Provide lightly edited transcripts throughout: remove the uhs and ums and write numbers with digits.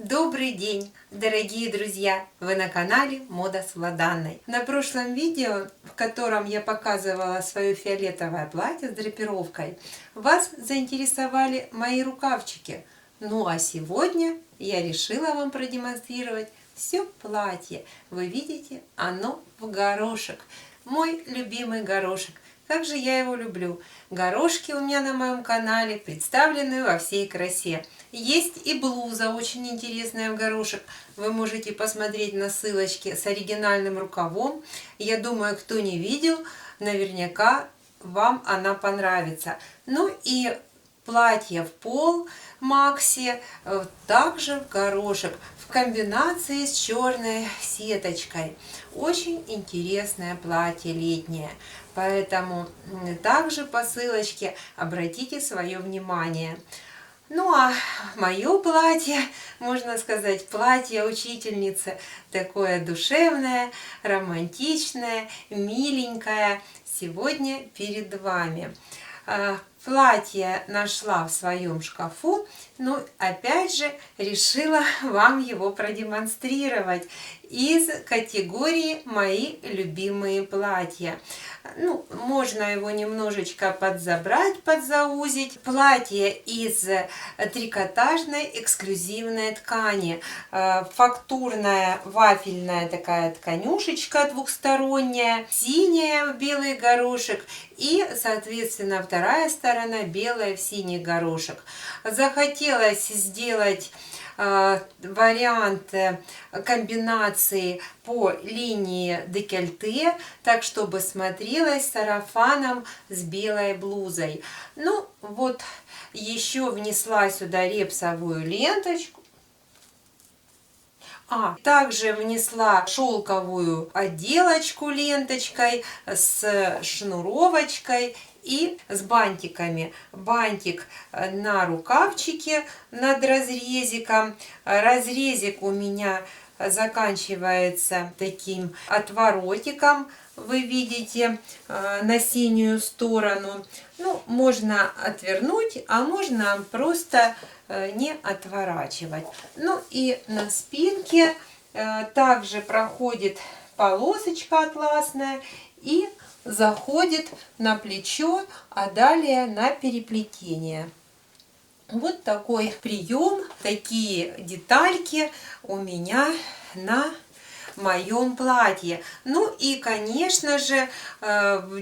Добрый день, дорогие друзья! Вы на канале Мода с Владанной. На прошлом видео, в котором я показывала свое фиолетовое платье с драпировкой, вас заинтересовали мои рукавчики. Ну а сегодня я решила вам продемонстрировать все платье. Вы видите, оно в горошек. Мой любимый горошек. Как же я его люблю. Горошки у меня на моем канале представлены во всей красе. Есть и блуза очень интересная в горошек. Вы можете посмотреть на ссылочке с оригинальным рукавом. Я думаю, кто не видел, наверняка вам она понравится. Ну и платье в пол макси также в горошек в комбинации с черной сеточкой. Очень интересное платье летнее. Поэтому также по ссылочке обратите свое внимание. Ну а мое платье, можно сказать, платье учительницы, такое душевное, романтичное, миленькое, сегодня перед вами. Платье нашла в своем шкафу, но опять же решила вам его продемонстрировать из категории «Мои любимые платья». Ну, можно его немножечко подзабрать, подзаузить. Платье из трикотажной эксклюзивной ткани. Фактурная вафельная такая тканюшечка двухсторонняя, синяя в белый горошек и, соответственно, вторая сторона белая в синий горошек. Захотелось сделать вариант комбинации по линии декольте, так чтобы смотрелось сарафаном с белой блузой. Ну вот, еще внесла сюда репсовую ленточку. Также внесла шелковую отделочку ленточкой с шнуровочкой и с бантиками. Бантик на рукавчике над разрезиком. Разрезик у меня заканчивается таким отворотиком. Вы видите на синюю сторону. Ну, можно отвернуть, а можно просто не отворачивать. Ну и на спинке также проходит полосочка атласная и заходит на плечо, а далее на переплетение. Вот такой прием, такие детальки у меня на моем платье. Ну и, конечно же,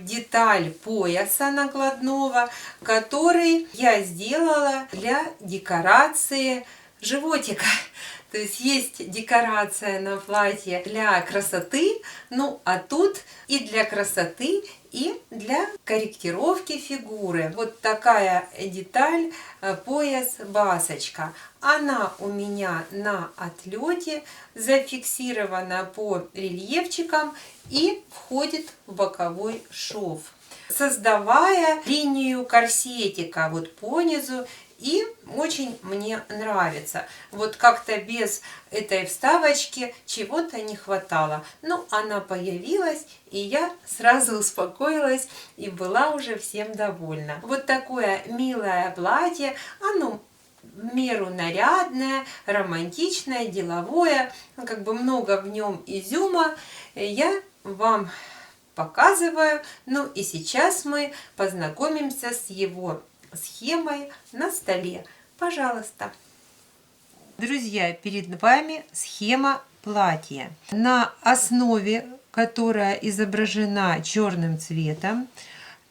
деталь пояса накладного, который я сделала для декорации животика. То есть декорация на платье для красоты, ну а тут и для красоты, и для корректировки фигуры. Вот такая деталь, пояс-басочка. Она у меня на отлете, зафиксирована по рельефчикам и входит в боковой шов, создавая линию корсетика вот по низу. И очень мне нравится. Вот как-то без этой вставочки чего-то не хватало. Но она появилась, и я сразу успокоилась и была уже всем довольна. Вот такое милое платье. Оно в меру нарядное, романтичное, деловое. Как бы много в нем изюма. Я вам показываю. Ну и сейчас мы познакомимся с его схемой на столе. Пожалуйста. Друзья, перед вами схема платья. На основе, которая изображена черным цветом,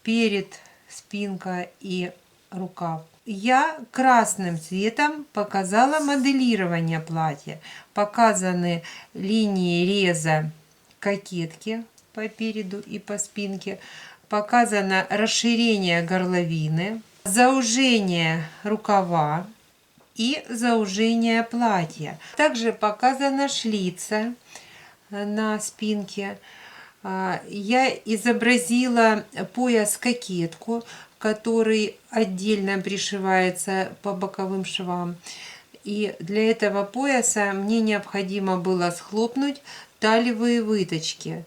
перед, спинка и рукав, я красным цветом показала моделирование платья. Показаны линии реза кокетки по переду и по спинке. Показано расширение горловины, заужение рукава и заужение платья. Также показана шлица на спинке. Я изобразила пояс-кокетку, который отдельно пришивается по боковым швам. И для этого пояса мне необходимо было схлопнуть талиевые выточки.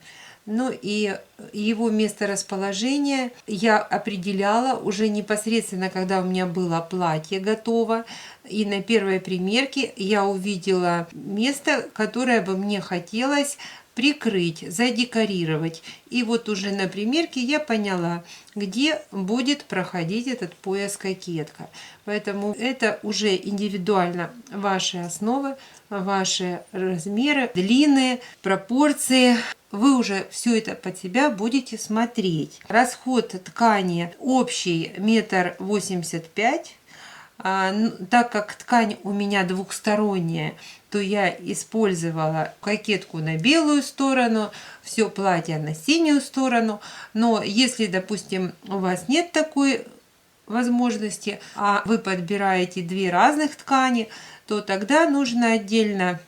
Ну и его месторасположение я определяла уже непосредственно, когда у меня было платье готово. И на первой примерке я увидела место, которое бы мне хотелось прикрыть, задекорировать. И вот уже на примерке я поняла, где будет проходить этот пояс-кокетка. Поэтому это уже индивидуально ваши основы, ваши размеры, длины, пропорции. Вы уже все это под себя будете смотреть. Расход ткани общий 1,85 м. Так как ткань у меня двухсторонняя, то я использовала кокетку на белую сторону, все платье на синюю сторону. Но если, допустим, у вас нет такой возможности, а вы подбираете две разных ткани, то тогда нужно отдельно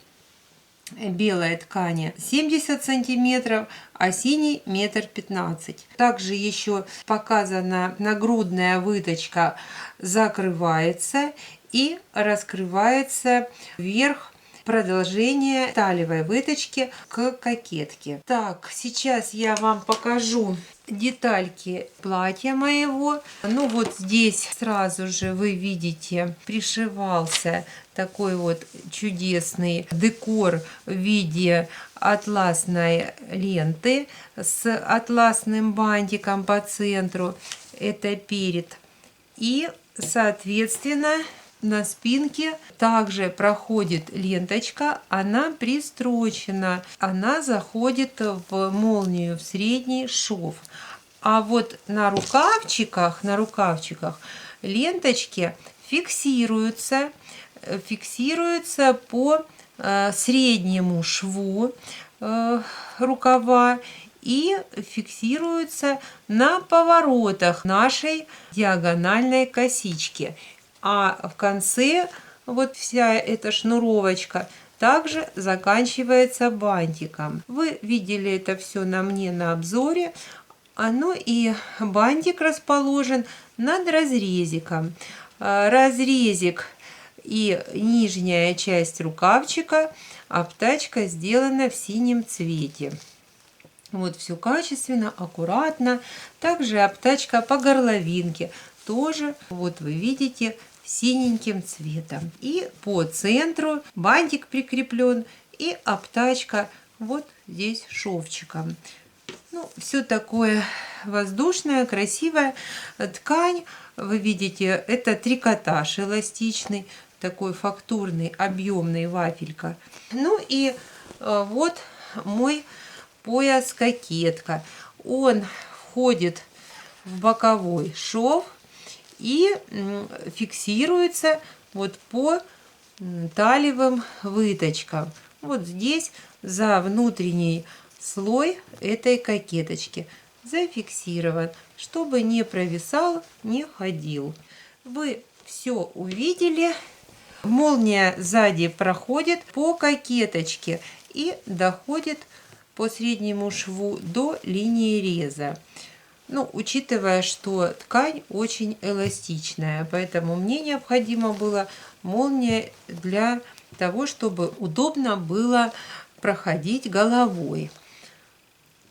белой ткани 70 сантиметров, а синий 1,15 м. Также еще показана нагрудная выточка, закрывается и раскрывается вверх продолжение талиевой выточки к кокетке. Так, сейчас я вам покажу детальки платья моего. Ну вот здесь сразу же вы видите, пришивался такой вот чудесный декор в виде атласной ленты с атласным бантиком по центру. Это перед. И, соответственно, на спинке также проходит ленточка, она пристрочена, она заходит в молнию, в средний шов. А вот на рукавчиках ленточки фиксируются по среднему шву рукава и фиксируются на поворотах нашей диагональной косички. А в конце вот вся эта шнуровочка также заканчивается бантиком. Вы видели это все на мне на обзоре. Ну и бантик расположен над разрезиком. Разрезик и нижняя часть рукавчика, обтачка сделана в синем цвете. Вот все качественно, аккуратно. Также обтачка по горловинке. Тоже, вот вы видите, синеньким цветом. И по центру бантик прикреплен и обтачка вот здесь шовчиком. Ну, все такое воздушное, красивое. Ткань, вы видите, это трикотаж эластичный, такой фактурный, объемный вафелька. Ну и вот мой пояс-кокетка. Он входит в боковой шов и фиксируется вот по талиевым выточкам. Вот здесь за внутренний слой этой кокеточки зафиксирован, чтобы не провисал, не ходил. Вы все увидели. Молния сзади проходит по кокеточке и доходит по среднему шву до линии реза. Ну, учитывая, что ткань очень эластичная, поэтому мне необходимо было молния для того, чтобы удобно было проходить головой.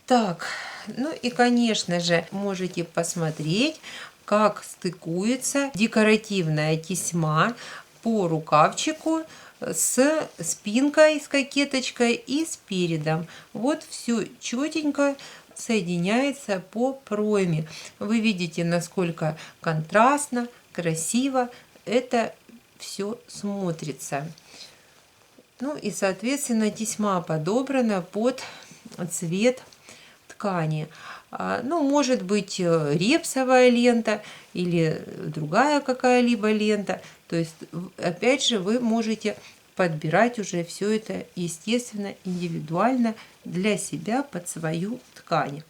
Так, ну и, конечно же, можете посмотреть, как стыкуется декоративная тесьма по рукавчику с спинкой, с кокеточкой и с передом. Вот все четенько соединяется по пройме. Вы видите, насколько контрастно, красиво это все смотрится. Ну и, соответственно, тесьма подобрана под цвет ткани. Ну, может быть, репсовая лента или другая какая-либо лента. То есть, опять же, вы можете подбирать уже все это, естественно, индивидуально для себя под свою ткань.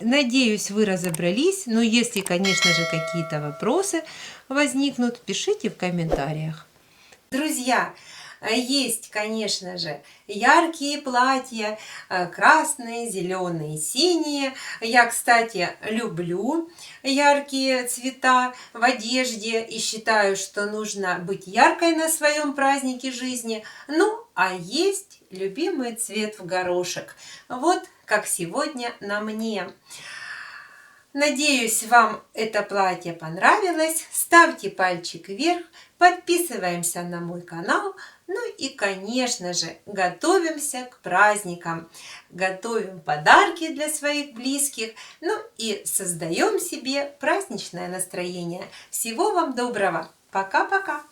Надеюсь, вы разобрались, но если, конечно же, какие-то вопросы возникнут, пишите в комментариях. Друзья, есть, конечно же, яркие платья, красные, зеленые, синие. Я, кстати, люблю яркие цвета в одежде и считаю, что нужно быть яркой на своем празднике жизни. Ну, а есть любимый цвет в горошек. Вот как сегодня на мне. Надеюсь, вам это платье понравилось. Ставьте пальчик вверх, подписываемся на мой канал. Ну и, конечно же, готовимся к праздникам. Готовим подарки для своих близких. Ну и создаем себе праздничное настроение. Всего вам доброго. Пока-пока.